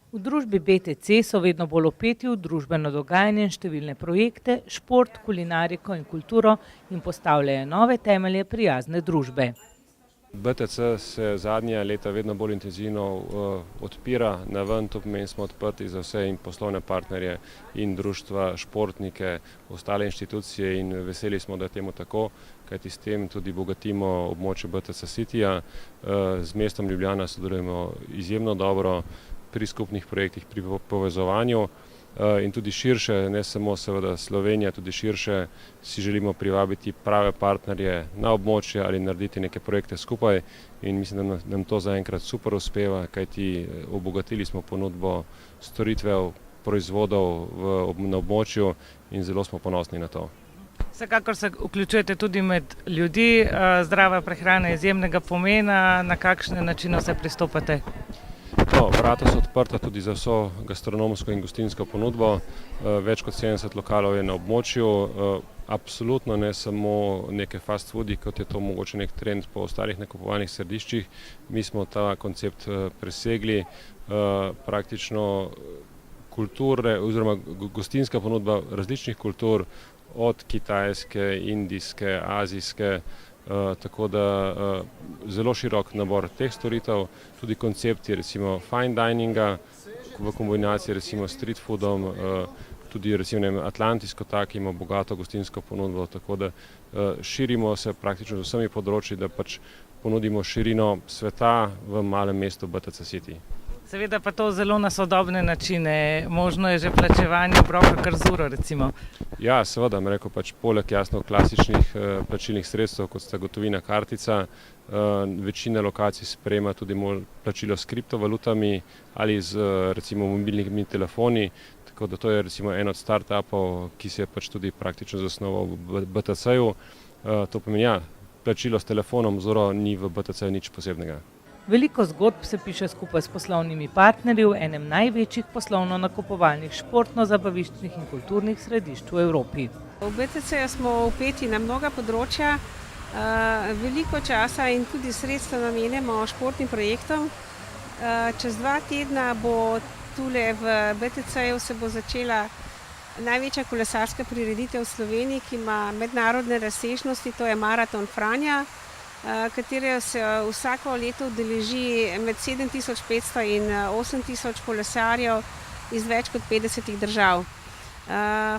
V družbi BTC so vedno bolj vpeti v družbeno dogajanje in številne projekte, šport, kulinariko in kulturo in postavljajo nove temelje prijazne družbe. BTC se zadnja leta vedno bolj intenzivno odpira naven, to pomeni, smo odprti za vse in poslovne partnerje in društva, športnike, ostale inštitucije in veseli smo, da je temu tako, kajti s tem tudi bogatimo območje BTC Cityja. Z mestom Ljubljana sodelujemo izjemno dobro pri skupnih projektih, pri povezovanju in tudi širše, ne samo seveda Slovenija, tudi širše si želimo privabiti prave partnerje na območje ali narediti neke projekte skupaj in mislim, da nam to zaenkrat super uspeva, kajti obogatili smo ponudbo storitev, proizvodov na območju in zelo smo ponosni na to. Vsekakor se vključujete tudi med ljudi, zdrava prehrana je izjemnega pomena, na kakšne načine se pristopate? Vrata so odprta tudi za vso gastronomsko in gostinsko ponudbo, več kot 70 lokalov je na območju, absolutno ne samo neke fast foodi, kot je to mogoče nek trend po ostalih nakupovalnih središčih. Mi smo ta koncept presegli, praktično kulture oziroma gostinska ponudba različnih kultur, od kitajske, indijske, azijske, tako da zelo širok nabor teh storitev, tudi koncepti recimo fine dininga v kombinaciji recimo s street foodom, tudi recimo atlantijsko tako ima bogato gostinsko ponudbo, tako da širimo se praktično z vsemi področji, da pač ponudimo širino sveta v malem mestu BTC City. Seveda pa to zelo na sodobne načine, možno je že plačevanje obroka kar z uro recimo. Ja, seveda, rekel pač poleg jasno klasičnih plačilnih sredstev, kot sta gotovina, kartica, večina lokacij sprejema tudi plačilo s kriptovalutami ali z recimo mobilnimi telefoni, tako da to je recimo en od startupov, ki se je pač tudi praktično zasnoval v BTC-ju. To pomeni, plačilo s telefonom z uro ni v BTC-ju nič posebnega. Veliko zgodb se piše skupaj s poslovnimi partnerji v enem največjih poslovno-nakupovalnih športno-zabaviščnih in kulturnih središč v Evropi. V BTC-ju smo vpeti na mnoga področja, veliko časa in tudi sredstva namenjamo športnim projektom. Čez 2 tedna bo tule v BTC-ju se bo začela največja kolesarska prireditev v Sloveniji, ki ima mednarodne razsežnosti, to je Maraton Franja, katerega se vsako leto udeleži med 7500 in 8000 kolesarjev iz več kot 50 držav.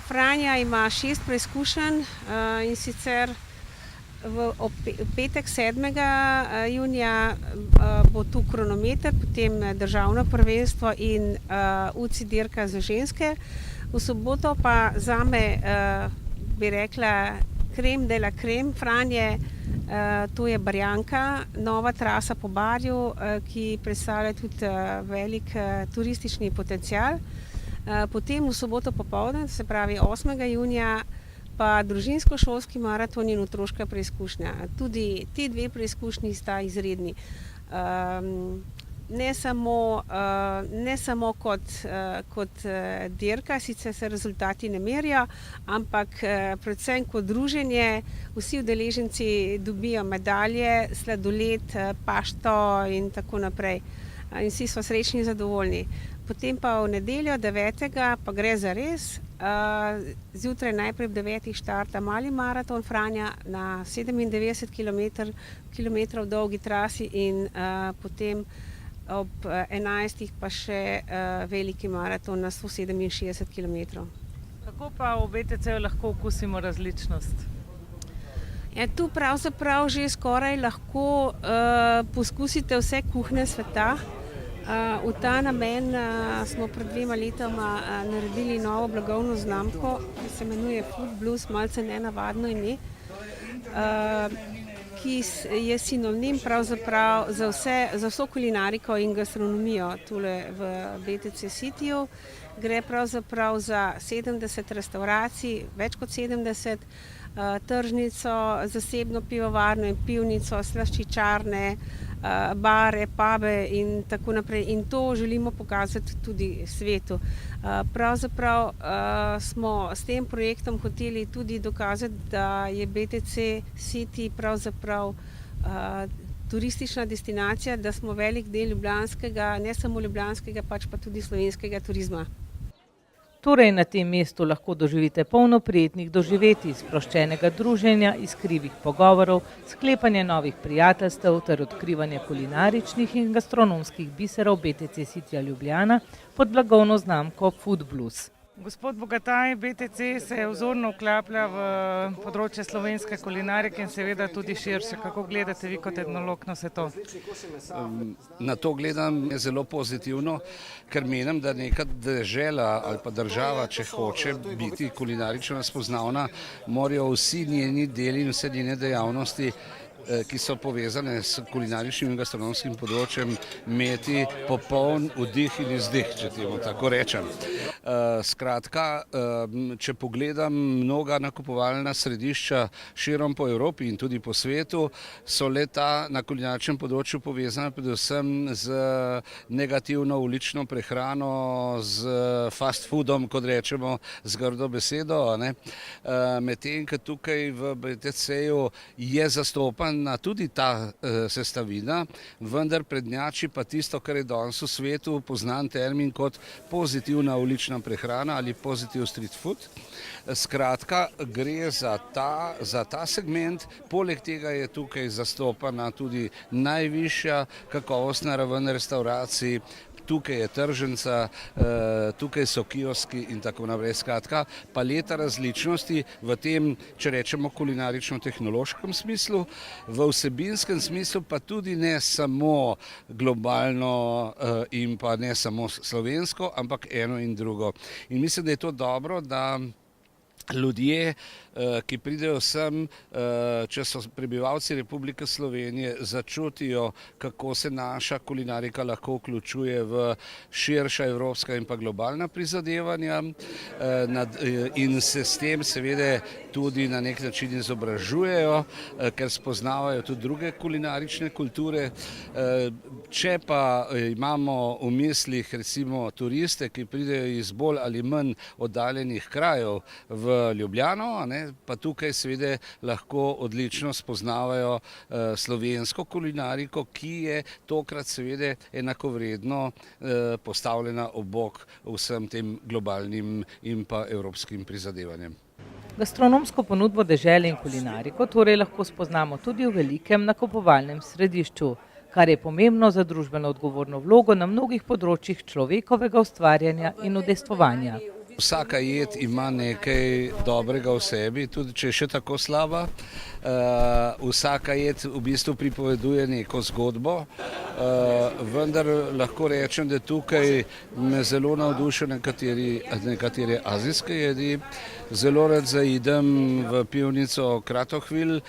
Franja ima 6 preizkušenj in sicer v petek 7. junija bo tu kronometer, potem državno prvenstvo in UCI dirka za ženske. V soboto pa zame bi rekla crème de la crème Franje, to je Barjanka, nova trasa po Barju, ki predstavlja tudi velik turistični potencial. Potem v soboto popoldne, se pravi 8. junija, pa družinsko-šolski maraton in otroška preizkušnja. Tudi ti 2 preizkušnji sta izredni. Ne samo kot dirka, sicer se rezultati ne merijo, ampak predvsem kot druženje, vsi udeleženci dobijo medalje, sladoled, pašto in tako naprej. In vsi so srečni in zadovoljni. Potem pa v nedeljo 9. pa gre zares. Zjutraj najprej ob 9. štarta mali maraton Franja na 97 kilometrov dolgi trasi in potem ob 11. pa še veliki maraton na 167 kilometrov. Kako pa v BTC-ju lahko okusimo različnost? Tu pravzaprav že skoraj lahko poskusite vse kuhinje sveta. V ta namen smo pred 2 letoma naredili novo blagovno znamko, ki se imenuje Food Blues, malce nenavadno ime, ki je sinonim pravzaprav za vso kulinariko in gastronomijo tule v BTC Cityju. Gre pravzaprav za 70 restavracij, več kot 70, tržnico, zasebno pivovarno in pivnico, slaščičarne, bare, pube in tako naprej. In to želimo pokazati tudi svetu. Pravzaprav smo s tem projektom hoteli tudi dokazati, da je BTC City pravzaprav turistična destinacija, da smo velik del ljubljanskega, ne samo ljubljanskega, pač pa tudi slovenskega turizma. Torej na tem mestu lahko doživite polno prijetnih doživetij, sproščenega druženja, iskrivih pogovorov, sklepanje novih prijateljstev ter odkrivanje kulinaričnih in gastronomskih biserov BTC Citya Ljubljana pod blagovno znamko Food Blues. Gospod Bogataj, BTC se vzorno vklaplja v področje slovenske kulinarike in seveda tudi širše. Kako gledate vi kot etnolog na vse to? Na to gledam zelo pozitivno, ker menim, da neka dežela ali pa država, če hoče biti kulinarično spoznavna, morajo vsi njeni deli in vse njene dejavnosti, ki so povezane s kulinaričnim in gastronomskim področjem, imeti popoln vdih in izdih, če temu tako rečem. Skratka, če pogledam mnoga nakupovalna središča širom po Evropi in tudi po svetu, so le-ta na kulinaričnem področju povezana predvsem z negativno ulično prehrano, z fast foodom, kot rečemo, z grdo besedo, medtem ko tukaj v BTC-ju je zastopan tudi ta sestavina, vendar prednjači pa tisto, kar je danes v svetu poznan termin kot pozitivna ulična prehrana ali pozitiv street food. Skratka, gre za ta segment, poleg tega je tukaj zastopana tudi najvišja kakovostna raven restavracij, tukaj je tržnica, tukaj so kioski in tako naprej. Skratka, paleta različnosti v tem, če rečemo, kulinarično-tehnološkem smislu, v vsebinskem smislu pa tudi ne samo globalno in pa ne samo slovensko, ampak eno in drugo. In mislim, da je to dobro, da ljudje, ki pridejo sem, če so prebivalci Republike Slovenije, začutijo, kako se naša kulinarika lahko vključuje v širša evropska in pa globalna prizadevanja in se s tem seveda tudi na nek način izobražujejo, ker spoznavajo tudi druge kulinarične kulture. Če pa imamo v mislih recimo turiste, ki pridejo iz bolj ali manj oddaljenih krajev v Ljubljano, pa tukaj seveda lahko odlično spoznavajo slovensko kulinariko, ki je tokrat seveda enakovredno postavljena ob bok vsem tem globalnim in pa evropskim prizadevanjem. Gastronomsko ponudbo dežele in kulinariko torej lahko spoznamo tudi v velikem nakupovalnem središču, kar je pomembno za družbeno odgovorno vlogo na mnogih področjih človekovega ustvarjanja in udejstvovanja. Vsaka jed ima nekaj dobrega v sebi, tudi če je še tako slaba. Vsaka jed v bistvu pripoveduje neko zgodbo, vendar lahko rečem, da tukaj me zelo navdušijo nekatere azijske jedi. Zelo rad zaidem v pivnico Kratochwil,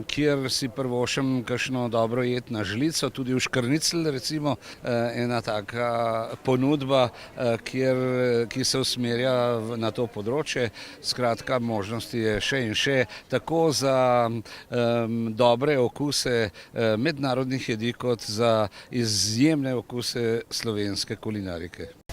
kjer si privoščim kakšno dobro jed na žlico, tudi v Škrnicl recimo, ena taka ponudba, ki se usmerja na to področje. Skratka, možnosti je še in še, tako za dobre okuse mednarodnih jedi, kot za izjemne okuse slovenske kulinarike.